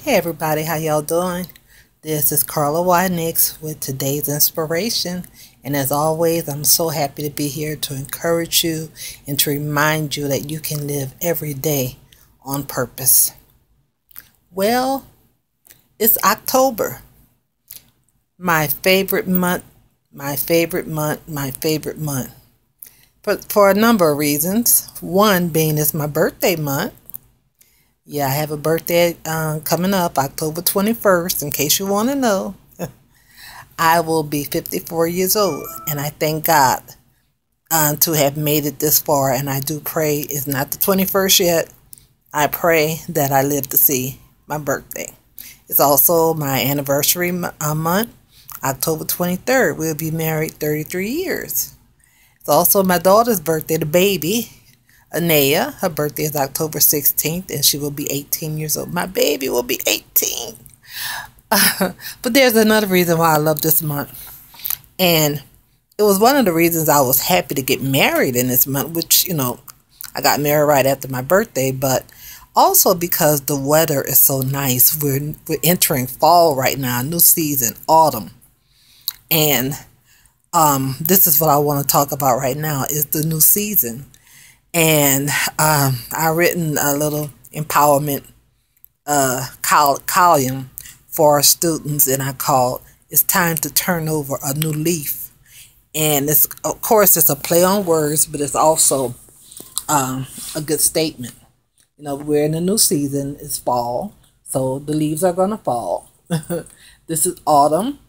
Hey everybody, how y'all doing? This is Carla Nix with today's inspiration. And as always, I'm so happy to be here to encourage you and to remind you that you can live every day on purpose. Well, it's October. My favorite month, my favorite month, my favorite month. For a number of reasons. One being it's my birthday month. Yeah, I have a birthday coming up October 21st, in case you want to know. I will be 54 years old, and I thank God to have made it this far, and I do pray it's not the 21st yet. I pray that I live to see my birthday. It's also my anniversary month, October 23rd. We'll be married 33 years. It's also my daughter's birthday, the baby. Anaya, her birthday is October 16th, and she will be 18 years old. My baby will be 18. But there's another reason why I love this month. And it was one of the reasons I was happy to get married in this month, which, I got married right after my birthday, but also because the weather is so nice. We're entering fall right now, new season, autumn. And this is what I want to talk about right now is the new season. And I've written a little empowerment column for our students, and I called "It's Time to Turn Over a New Leaf." And it's, of course, it's a play on words, but it's also a good statement. We're in a new season. It's fall, so the leaves are gonna fall. This is autumn,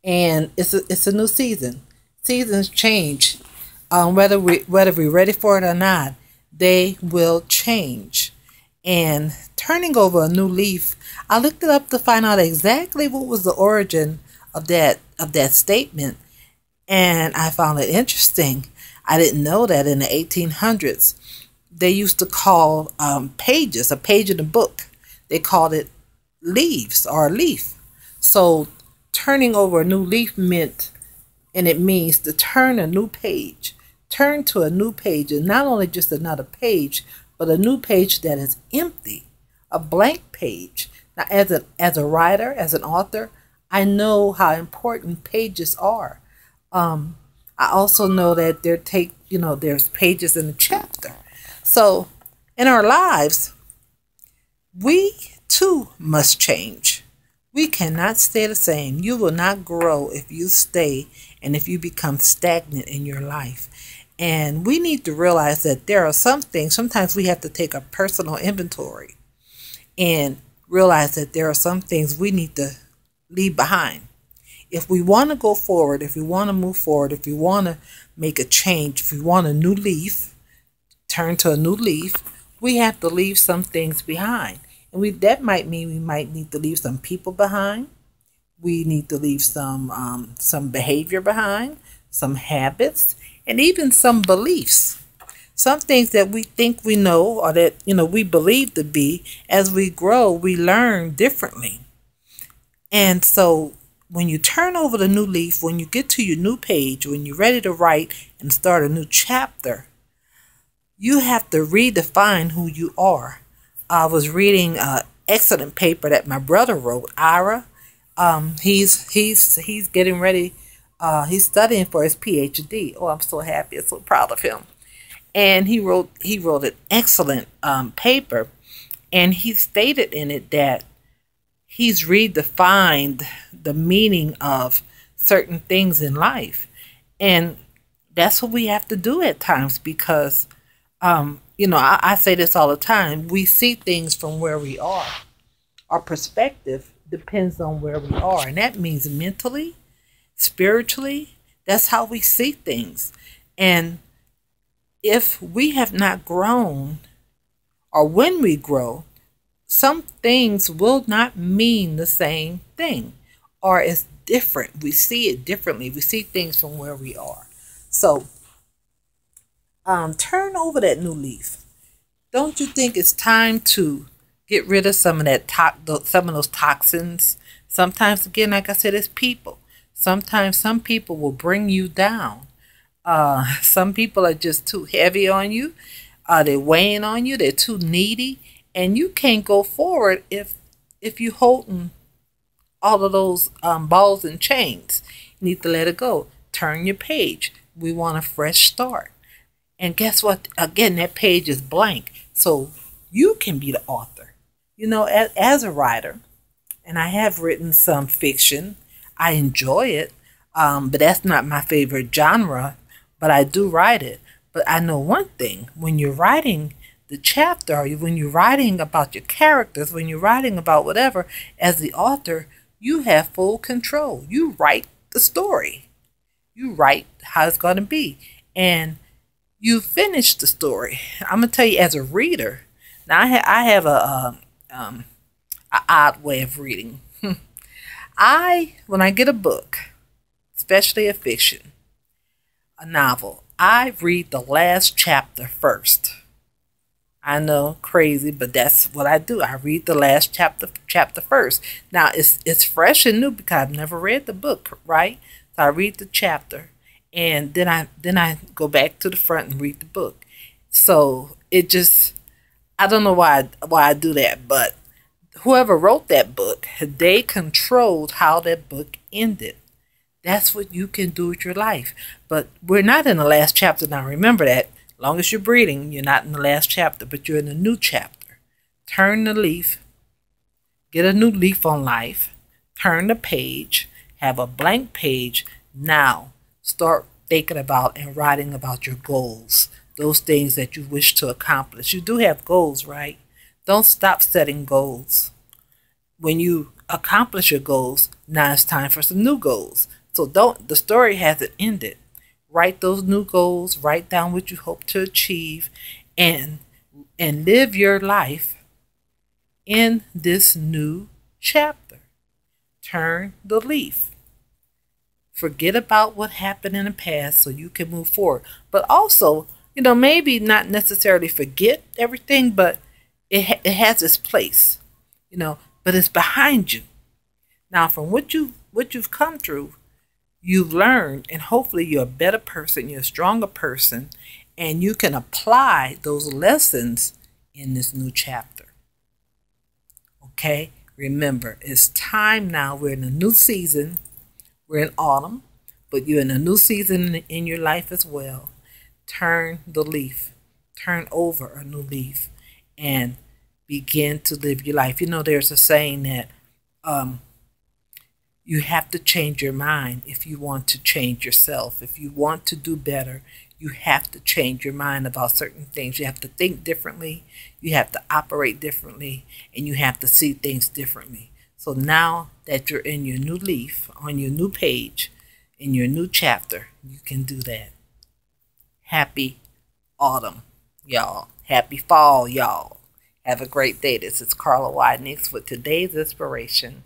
and it's a new season. Seasons change. Whether we're ready for it or not, they will change. And turning over a new leaf, I looked it up to find out exactly what was the origin of that statement, and I found it interesting. I didn't know that in the 1800s they used to call a page in a book, they called it leaves or a leaf. So turning over a new leaf meant, and it means to turn a new page. Turn to a new page, and not only just another page, but a new page that is empty, a blank page. Now, as a writer, as an author, I know how important pages are. I also know that there's pages in a chapter. So, in our lives, we too must change. We cannot stay the same. You will not grow if you stay and if you become stagnant in your life. And we need to realize that there are some things, sometimes we have to take a personal inventory and realize that there are some things we need to leave behind. If we want to go forward, if we want to move forward, if we want to make a change, if we want a new leaf, turn to a new leaf, we have to leave some things behind. And that might mean we might need to leave some people behind. We need to leave some behavior behind, some habits, and even some beliefs. Some things that we think we know or that, we believe to be. As we grow, we learn differently. And so when you turn over the new leaf, when you get to your new page, when you're ready to write and start a new chapter, you have to redefine who you are. I was reading an excellent paper that my brother wrote, Ira. He's getting ready. He's studying for his PhD. Oh, I'm so happy. I'm so proud of him. And he wrote an excellent paper, and he stated in it that he's redefined the meaning of certain things in life. And that's what we have to do at times because, I say this all the time. We see things from where we are. Our perspective depends on where we are, and that means mentally, spiritually. That's how we see things. And if we have not grown, or when we grow, some things will not mean the same thing, or it's different. We see it differently. We see things from where we are. So turn over that new leaf. Don't you think it's time to get rid of some of those toxins? Sometimes, again, like I said, it's people. Sometimes some people will bring you down. Some people are just too heavy on you. They're weighing on you. They're too needy. And you can't go forward if if you holding all of those balls and chains, you need to let it go. Turn your page. We want a fresh start. And guess what? Again, that page is blank. So you can be the author. You know, as a writer, and I have written some fiction. I enjoy it, but that's not my favorite genre, but I do write it. But I know one thing, when you're writing the chapter, or when you're writing about your characters, when you're writing about whatever, as the author, you have full control. You write the story. You write how it's going to be. And you finish the story. I'm going to tell you, as a reader, now I have a odd way of reading. When I get a book, especially a fiction, a novel, I read the last chapter first. I know, crazy, but that's what I do. I read the last chapter first. Now it's fresh and new because I've never read the book, right? So I read the chapter, and then I go back to the front and read the book. So it just, I don't know why I do that, but whoever wrote that book, they controlled how that book ended. That's what you can do with your life. But we're not in the last chapter now. Remember that. As long as you're breathing, you're not in the last chapter, but you're in a new chapter. Turn the leaf. Get a new leaf on life. Turn the page. Have a blank page. Now, start thinking about and writing about your goals. Those things that you wish to accomplish. You do have goals, right? Don't stop setting goals. When you accomplish your goals, now it's time for some new goals. So the story hasn't ended. Write those new goals, write down what you hope to achieve, and live your life in this new chapter. Turn the leaf. Forget about what happened in the past so you can move forward. But also, maybe not necessarily forget everything, but it has its place, but it's behind you. Now, from what you've come through, you've learned, and hopefully you're a better person, you're a stronger person, and you can apply those lessons in this new chapter. Okay? Remember, it's time now. We're in a new season. We're in autumn, but you're in a new season in your life as well. Turn the leaf. Turn over a new leaf and begin to live your life. There's a saying that you have to change your mind if you want to change yourself. If you want to do better, you have to change your mind about certain things. You have to think differently, you have to operate differently, and you have to see things differently. So now that you're in your new leaf, on your new page, in your new chapter, you can do that. Happy autumn, y'all. Happy fall, y'all. Have a great day. This is Carla Widenix with today's inspiration.